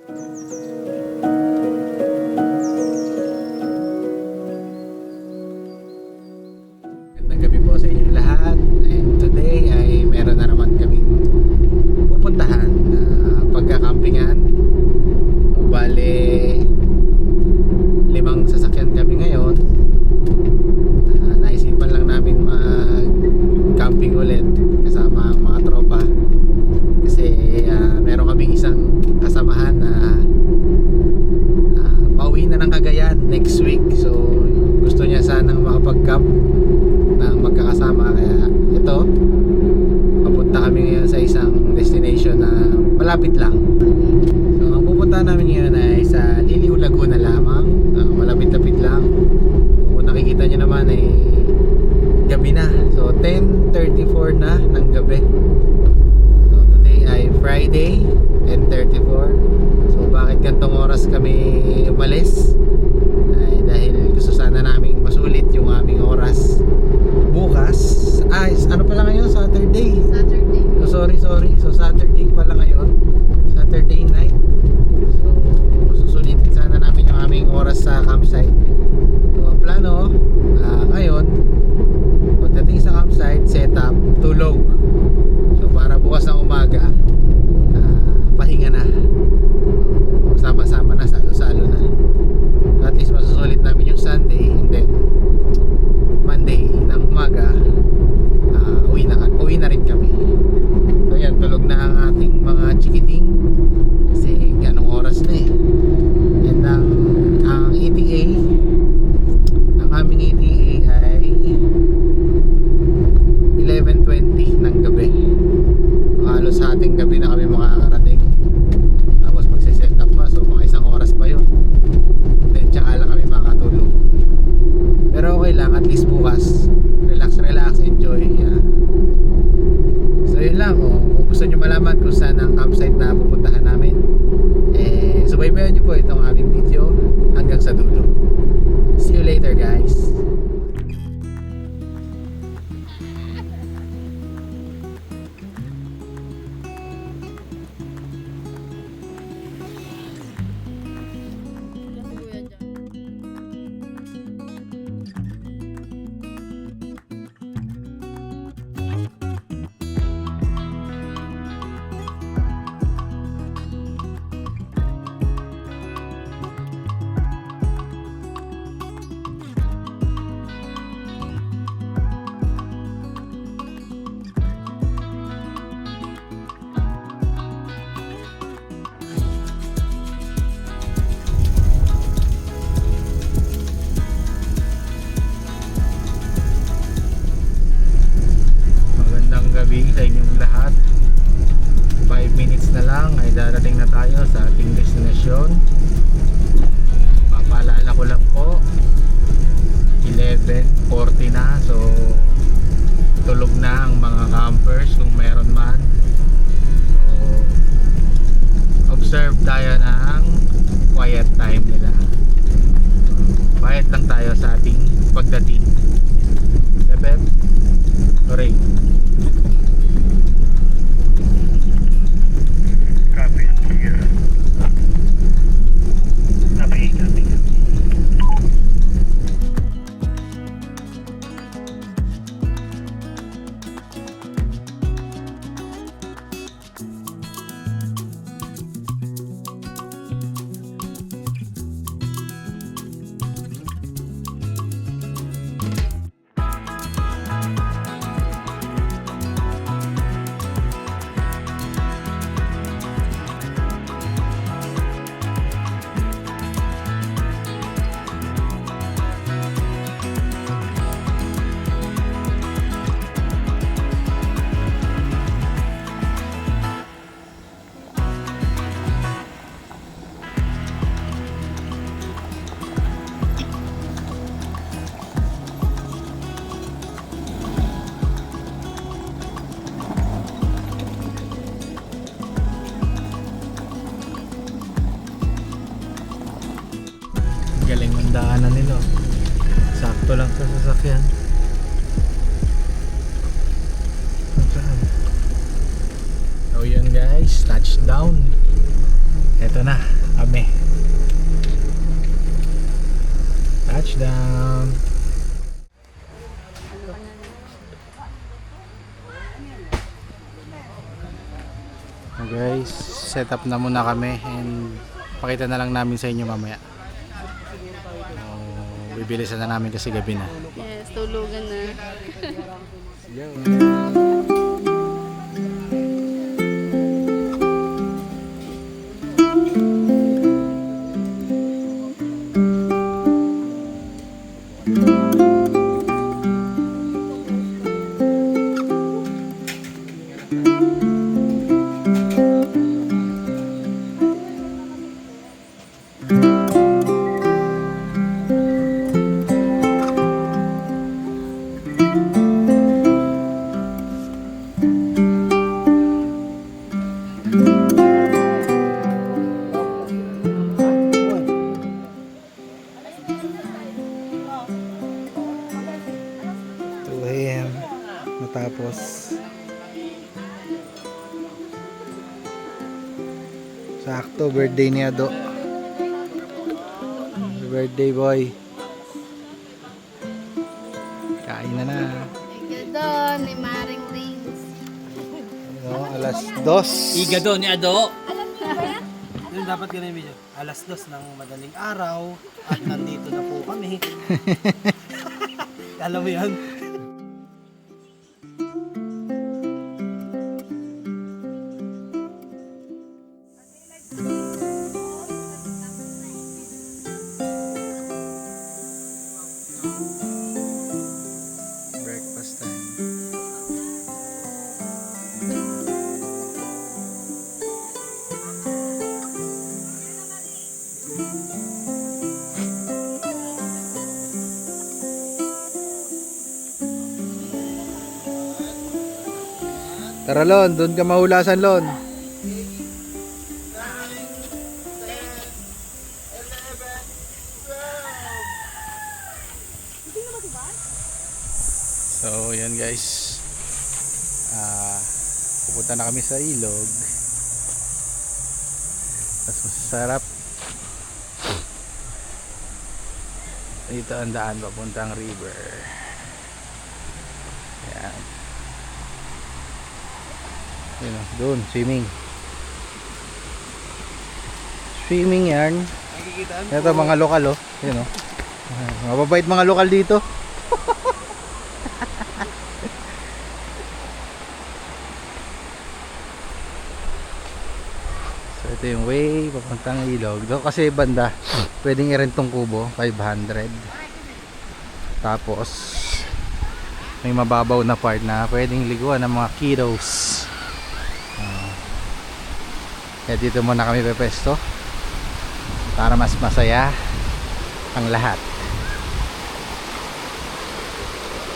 Magandang gabi po sa inyong lahat. And today ay meron na naman kaming pupuntahan na pagkakampingan. O bale, 5 sasakyan kami ngayon. Naisipan lang namin mag-camping ulit kasama ang mga tropa. Kasi meron kaming isang kasamahan na pauwi na ng Cagayan next week. So gusto niya sanang makapag-camp ng magkakasama, kaya ito papunta kami ngayon sa isang destination na malapit lang. So ang pupuntahan namin ngayon ay sa Liliw, Laguna lamang. Malapit-lapit lang. Kung nakikita nyo naman ay gabi na, so 10:34 na ng gabi. So today ay Friday, 10:34. So bakit gantong oras kami umalis? Ay dahil gusto sana naming masulit yung aming oras bukas. Ano pala ngayon? Saturday. So sorry. So Saturday pala ngayon. Saturday night. So susulitin sana namin yung aming oras sa campsite. So ang plano ngayon, pagdating sa campsite, setup, tulog. So para bukas ng umaga, pahinga na. Sama-sama na, salo-salo na. So at least masusulit namin yung Sunday, and then Monday ng umaga uwi na rin kami. So yan, tulog na ang ating mga chikiting kasi ganong oras na eh. And ang ETA, ang aming ETA ay 11:20 ng gabi. Halos sa ating gabi na kami makakarating. Tapos magse-set up pa, so mga isang oras pa yun. Then tsaka lang kami makatulog. Pero okay lang, at least bukas relax, enjoy. So yun lang. Kung gusto nyo malaman kung saan ang campsite na pupuntahan namin, subaybayan nyo po itong aming video hanggang sa dulo. See you later, guys. Gabi sa inyong lahat. 5 minutes na lang ay darating na tayo sa ating destinasyon. Papaalala ko lang po, 11:40 na, so tulog na ang mga campers kung meron man. So observe tayo ng quiet time nila. Quiet lang tayo sa ating pagdating. Bebe, sorry. Galing ng daanan nila. Sakto lang sa sasakyan. Saan? So yan guys, touchdown. Eto na, kami. Touchdown. Guys, set up na muna kami and pakita na lang namin sa inyo mamaya. Bibilisan na namin kasi gabi na. Yes, tulugan na. Matapos sakto birthday ni Ado. Happy birthday boy. Kain na na. Doon, ni Maring Rings. Alas 2. Iga doon ni Ado. Yun dapat ganun yung video. Alas 2 ng madaling araw at nandito na po kami. Alam mo yan? Breakfast time. Tara Lon, doon ka mahulasan Lon. So yan guys, pupunta na kami sa ilog. Mas masarap. Dito ang daan papuntang river. Yan. Yun, doon, swimming. Swimming yan. Ito mga lokal oh. Yun oh. Mababait mga lokal dito. So ito yung way papuntang ilog. Doon kasi banda pwedeng i-rentong kubo 500. Tapos may mababaw na part na pwedeng liguan ng mga kiddos. Kaya dito muna kami pepesto para mas masaya ang lahat.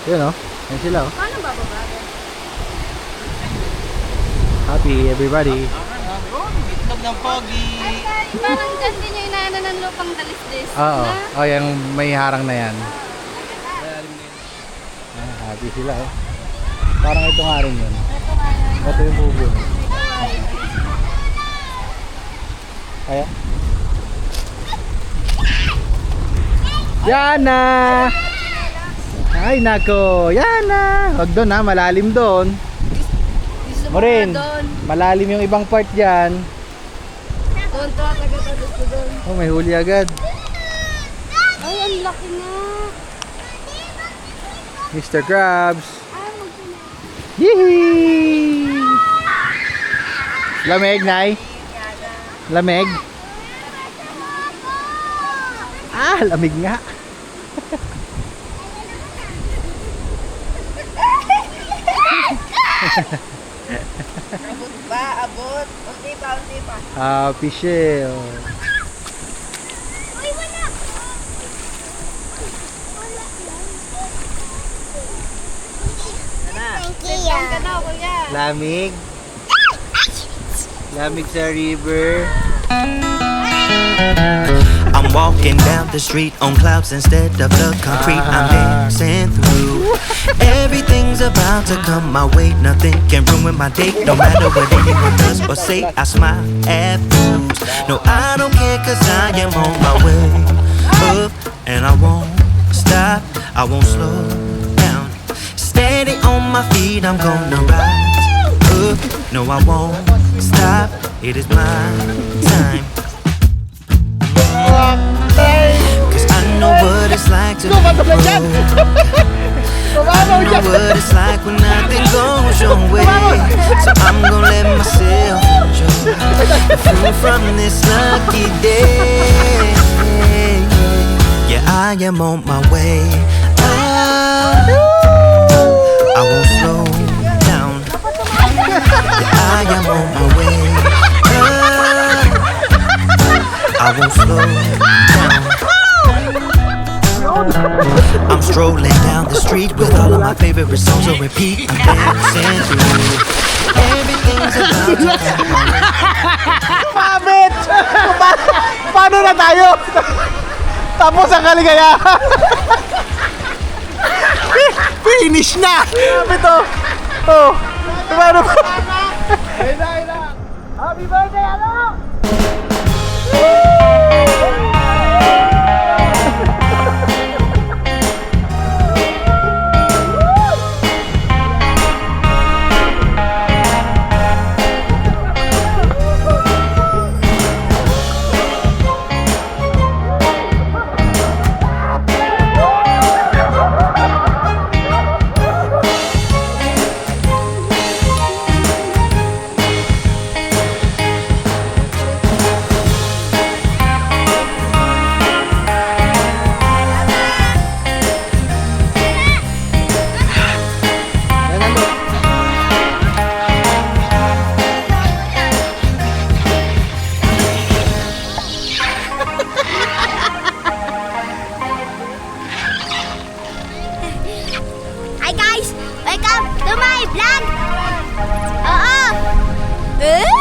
Yun oh, yan sila oh. Paano bababa? Happy everybody. Itlog ng pogi. Parang dyan din yung inaano ng lupang dalisdis. Oo, Na? oh, yung may harang na yan. Happy sila oh. Parang ito nga rin yun. Ito yung bubo. Kaya? Yana! Ay nako, Yana! Wag doon ha, malalim doon. Gusto mo Marin, na doon. malalim yung ibang part dyan. Doon to, taga-tagas ko doon. Oh, may huli agad. Ay, ang laki na. Mr. Krabs. Ay, magpuna. Yee! Lamig, Nay? Lamig? Ah, lamig nga. Abot ba? Abot. Unti pa, unti pa. Happy shell. Uy, wala. Session ka na, kuya. Lamig. Lamig sa river. I'm walking Walking down the street on clouds instead of the concrete I'm dancing through. Everything's about to come my way. Nothing can ruin my day. No matter what anyone does or say, I smile at fools. No, I don't care, cause I am on my way up, and I won't stop, I won't slow down. Steady on my feet, I'm gonna rise up. No, I won't stop, it is my time. Cause I know what it's like to let go. I know what it's like when nothing goes your way. So I'm gonna let myself enjoy from this lucky day. Yeah, I am on my way. I won't slow down. Yeah, I am on my way. I won't slow down. I'm strolling down the street with all of my favorite songs on repeat. I'm dancing through. Everything's about to come my way. Pamit! Paano na tayo? Tapos ang kaligayahan. Finish na! Sabi to. Oh, paano ba? Happy birthday, ano? Hi guys! Welcome to my vlog! Oo! Yeah!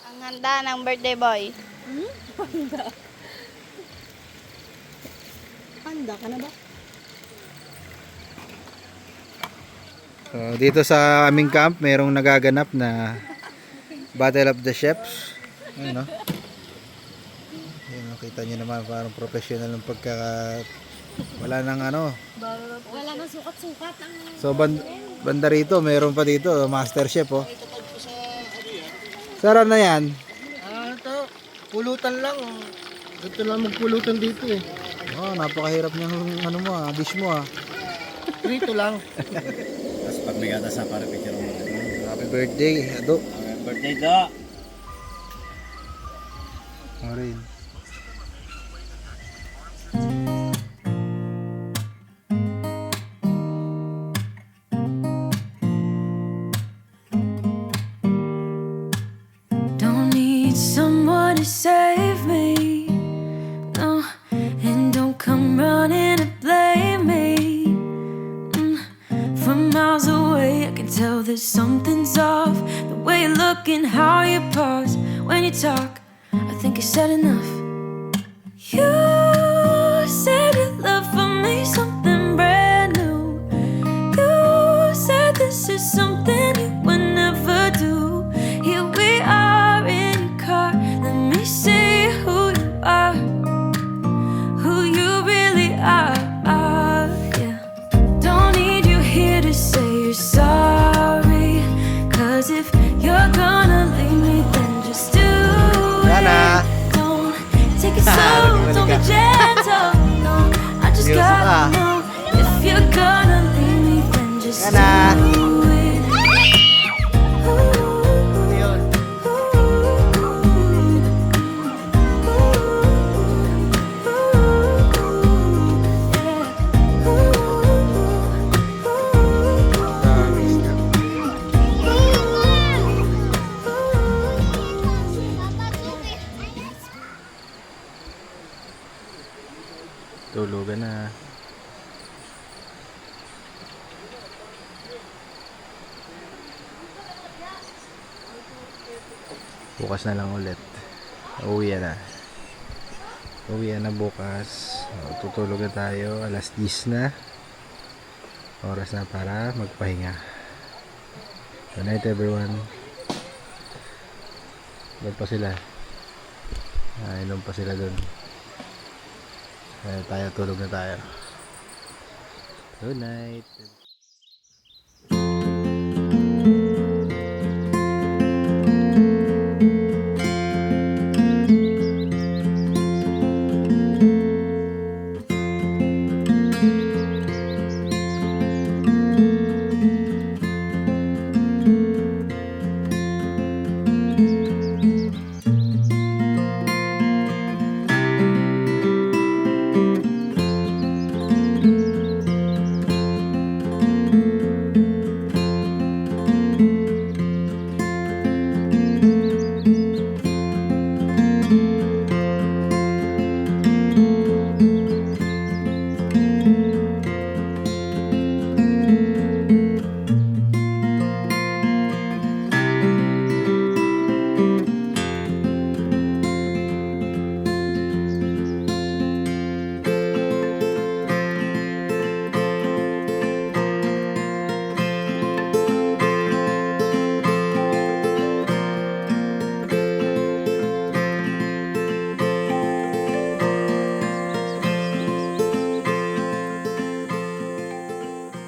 Ang handa ng birthday boy. Handa ka na ba? So, dito sa aming camp, mayroong nagaganap na Battle of the Chefs. Ayun, no? Ayun, nakita nyo naman parang professional ng wala nang ano. Wala nang sukat-sukat ang... So banda rito, mayroon pa dito Master Chef, oh. Sara na yan. Ito, pulutan lang. Ito lang magpulutan dito eh. Oh, napakahirap niyang ano mo, dish mo, ah. Dito lang. Tapos pag may gatas na para picture mo. Happy birthday, Ado. Happy birthday, Do! Marin. Don't need someone to save me, no, and don't come running to blame me. that something's off. The way you look and how you pause when you talk. I think I said enough. You said your love for me something brand new. You said this is something you would never do. Here we are in your car. Let me see who you are, who you really are. Yeah. Don't need you here to say you're sorry. 'Cause if you're gonna leave me, then just do Yana. it. Don't take it slow, don't be gentle. No, I just Seryoso gotta ka. know. If you're gonna leave me, then just Yana. do it. Tulugan na. Bukas na lang ulit. Uwi na. Uwi na bukas. Tutulog na tayo. Alas 10 na. Oras na para magpahinga. Good night everyone. Doon pa sila. Inom pa sila doon. Kaya tayo, tulog na tayo. Good night.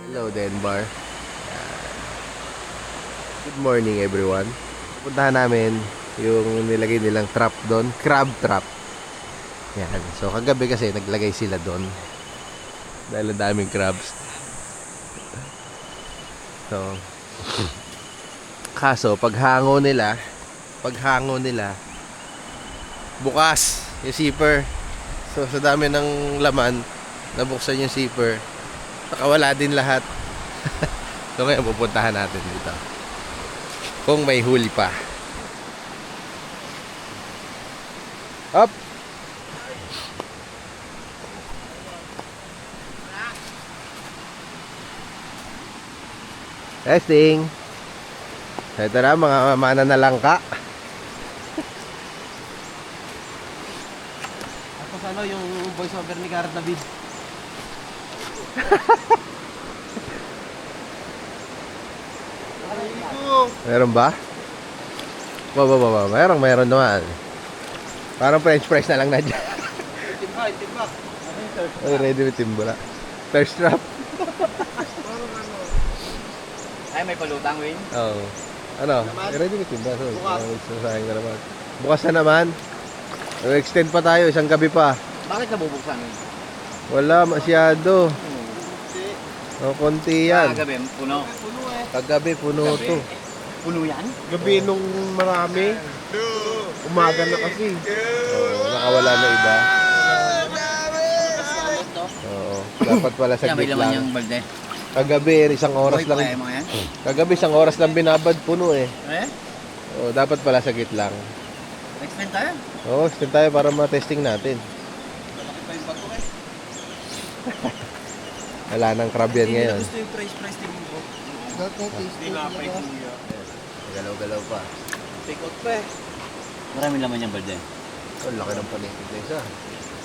Hello, Denbar. Good morning, everyone. Puntahan namin yung nilagay nilang trap doon, crab trap. Yan. So, kagabi kasi naglagay sila doon dahil ang daming crabs. So, kaso paghango nila, bukas yung zipper. So, sa dami ng laman, nabuksan yung zipper. Nakawala din lahat. So ngayon pupuntahan natin dito kung may huli pa. Up. Testing. Ito na mga mana na langka. Tapos ano yung voice over ni Gareth David? Meron ba? Meron naman. Parang french fries na lang na dyan. Timbak. Ay, ready with timbala. Thirst trap. Ay, may palutang, Wayne. Oo. Ano? Ready with timbala. Sayang na naman. Bukas na naman. Extend pa tayo, isang gabi pa. Bakit nabubuksan, Wayne? Wala masyado. O, konti yan. Kagabi, puno. Kagabi, puno to. Puno yan? Gabi nung marami. Umaga na kasi. Oo, nakawala na iba. Oo, dapat pala sa May git laman lang. yung balde. Kagabi, isang oras Buhay pa lang. kaya mga yan? Kagabi, isang oras lang binabad puno eh. Eh? Oo, dapat pala sa git lang. Extend tayo? Oo, extend tayo para ma-testing natin. Wala nang crab yan ngayon. Gusto yung price tingin ko. Galaw-galaw pa. Take out pa eh. Maraming laman yung balde. Oh, laki ng paligid na isa.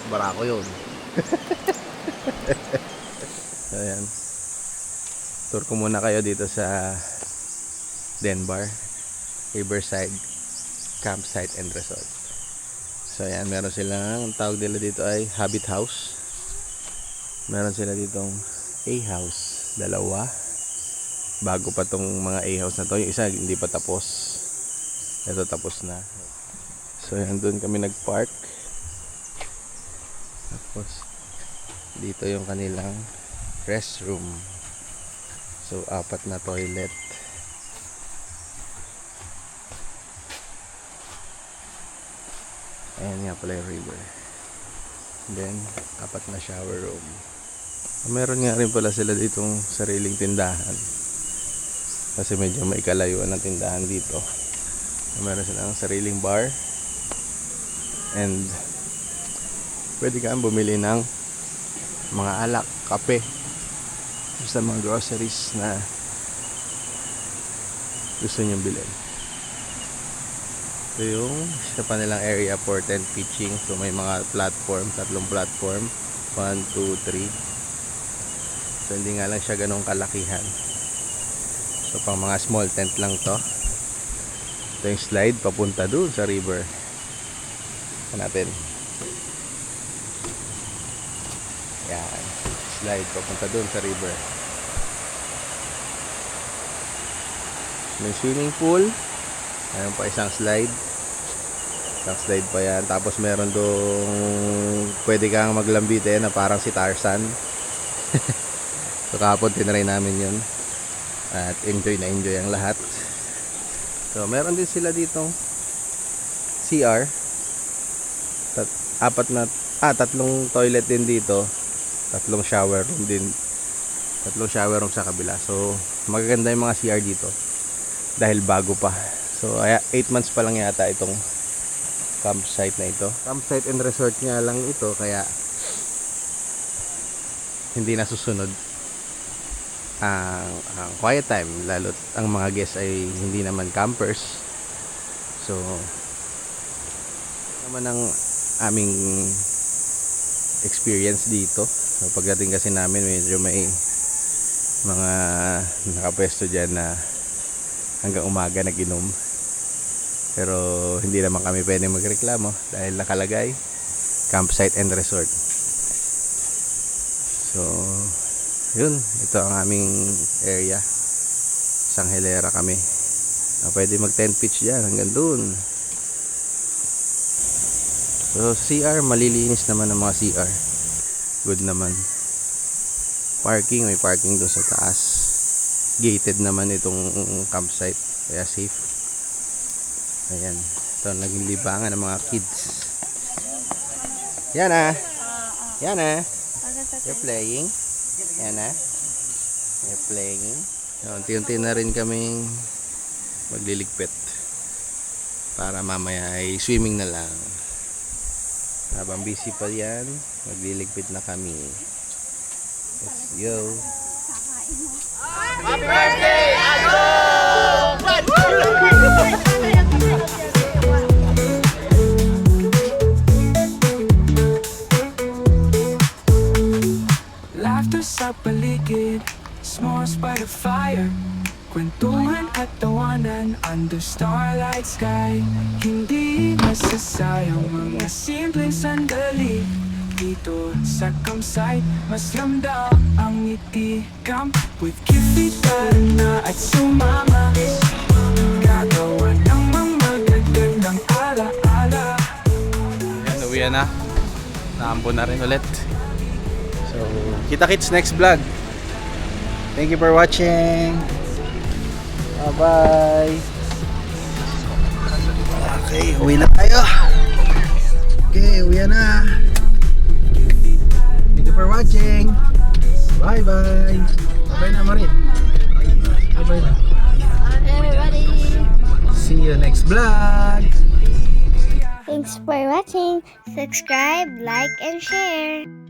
Barako yun. So, ayan. Tour ko muna kayo dito sa Denbar Riverside Campsite and Resort. So ayan, meron silang, ang tawag nila dito ay Habit House. Meron sila ditong A House, dalawa. Bago pa tong mga A House na to. Yung isa hindi pa tapos. Ito tapos na. So ayan, doon kami nag-park. Tapos dito yung kanilang restroom. So 4 na toilet. Ayan nga pala yung river. Then 4 na shower room. Meron nga rin pala sila ditong sariling tindahan. Kasi medyo may kalayuan ng tindahan dito. Meron silang sariling bar. And pwede kang bumili ng mga alak, kape, sa mga groceries na gusto nyong bilhin. Ito yung sa kanilang area for tent pitching. So may mga platform, 3 platform, 1, 2, 3. So hindi nga lang siya ganong kalakihan. So pang mga small tent lang to. Ito yung slide papunta dun sa river. Natin. Yan. Slide papunta dun sa river. May swimming pool. Meron pa isang slide. Isang slide pa yan. Tapos meron dong pwede kang maglambitin na parang si Tarzan. So kahapon tinry namin yun. At enjoy na enjoy ang lahat. So meron din sila ditong CR. 3 toilet din dito. 3 shower room din. 3 shower room sa kabila. So magaganda yung mga CR dito. Dahil bago pa. So 8 months pa lang yata itong campsite na ito. Campsite and resort nga lang ito, kaya hindi nasusunod ang quiet time, lalo't ang mga guests ay hindi naman campers. So naman ang aming experience dito. So, pagdating kasi namin medyo may mga nakapwesto dyan na hanggang umaga nag-inom. Pero hindi naman kami pwedeng magreklamo dahil nakalagay campsite and resort. So yun, ito ang aming area. Isang hilera kami. Pwede mag tent pitch dyan hanggang dun. So CR, malilinis naman ang mga CR. Good naman. Parking, may parking doon sa taas. Gated naman itong campsite, kaya safe. Ayan, ito naging libangan ng mga kids. Yan ah. Yan ah. You're playing. Yan ah. You're playing. Unti-unti na rin kaming magliligpit para mamaya ay swimming na lang. Habang busy pa yan, magliligpit na kami. Let's go. Happy birthday, Ago! Laughter sa paligid, s'mores by the fire. Kwentuhan at tawanan under starlight sky. Hindi masasayang mga simpleng sandali. Dito sa campsite, mas ramdam ang ngiti. Camp with Kiffy, Tarna at sumama. Gagawa ng mga magagandang ala-ala. Yan, uwi na. Naambo na rin ulit. So, kita-kits next vlog. Thank you for watching. Bye-bye. Okay, uwi na tayo. Okay, uwi na. Thank you for watching. Bye-bye. Bye-bye na, Marin. Bye-bye na. Everybody, See you next vlog. thanks for watching. Subscribe, like, and share.